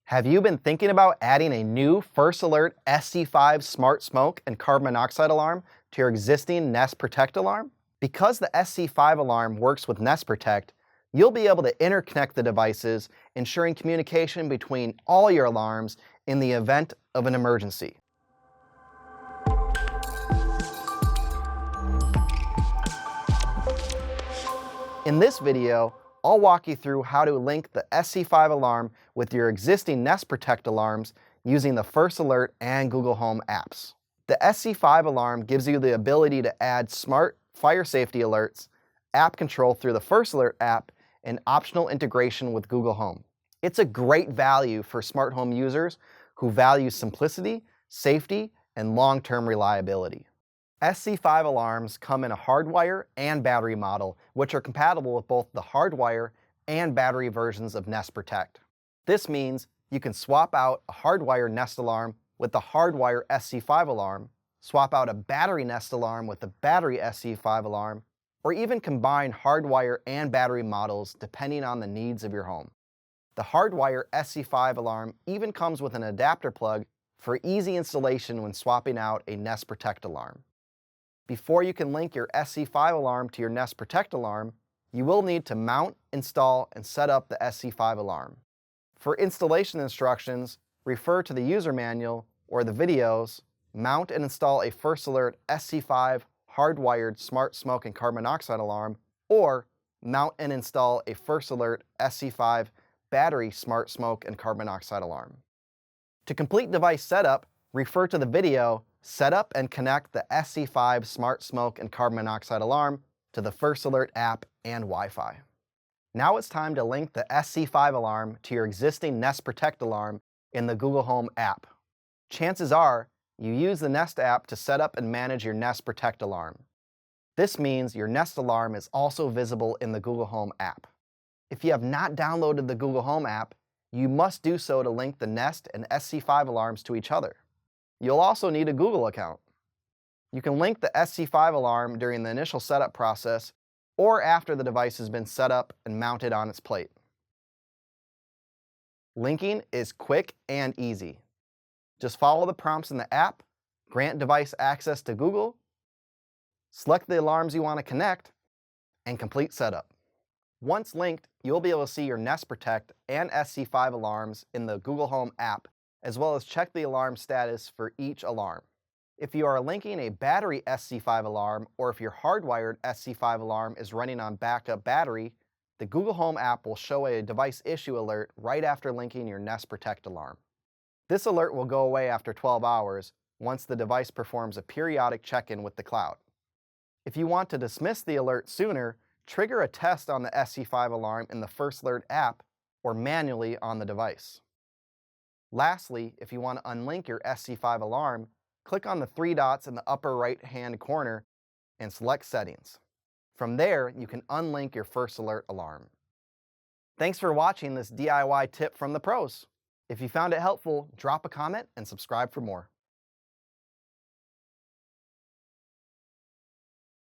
Have you been thinking about adding a new First Alert SC5 Smart Smoke and Carbon Monoxide alarm to your existing Nest Protect alarm? Because the SC5 alarm works with Nest Protect, you'll be able to interconnect the devices, ensuring communication between all your alarms in the event of an emergency. In this video, I'll walk you through how to link the SC5 alarm with your existing Nest Protect alarms using the First Alert and Google Home apps. The SC5 alarm gives you the ability to add smart fire safety alerts, app control through the First Alert app, and optional integration with Google Home. It's a great value for smart home users who value simplicity, safety, and long-term reliability. SC5 alarms come in a hardwire and battery model, which are compatible with both the hardwire and battery versions of Nest Protect. This means you can swap out a hardwire Nest alarm with the hardwire SC5 alarm, swap out a battery Nest alarm with the battery SC5 alarm, or even combine hardwire and battery models depending on the needs of your home. The hardwire SC5 alarm even comes with an adapter plug for easy installation when swapping out a Nest Protect alarm. Before you can link your SC5 alarm to your Nest Protect alarm, you will need to mount, install, and set up the SC5 alarm. For installation instructions, refer to the user manual or the videos, mount and install a First Alert SC5 hardwired smart smoke and carbon monoxide alarm, or mount and install a First Alert SC5 battery smart smoke and carbon monoxide alarm. To complete device setup, refer to the video Set up and connect the SC5 Smart Smoke and Carbon Monoxide alarm to the First Alert app and Wi-Fi. Now it's time to link the SC5 alarm to your existing Nest Protect alarm in the Google Home app. Chances are you use the Nest app to set up and manage your Nest Protect alarm. This means your Nest alarm is also visible in the Google Home app. If you have not downloaded the Google Home app, you must do so to link the Nest and SC5 alarms to each other. You'll also need a Google account. You can link the SC5 alarm during the initial setup process or after the device has been set up and mounted on its plate. Linking is quick and easy. Just follow the prompts in the app, grant device access to Google, select the alarms you want to connect, and complete setup. Once linked, you'll be able to see your Nest Protect and SC5 alarms in the Google Home app, as well as check the alarm status for each alarm. If you are linking a battery SC5 alarm, or if your hardwired SC5 alarm is running on backup battery, the Google Home app will show a device issue alert right after linking your Nest Protect alarm. This alert will go away after 12 hours once the device performs a periodic check-in with the cloud. If you want to dismiss the alert sooner, trigger a test on the SC5 alarm in the First Alert app or manually on the device. Lastly, if you want to unlink your SC5 alarm, click on the three dots in the upper right-hand corner and select Settings. From there, you can unlink your First Alert alarm. Thanks for watching this DIY tip from the pros. If you found it helpful, drop a comment and subscribe for more.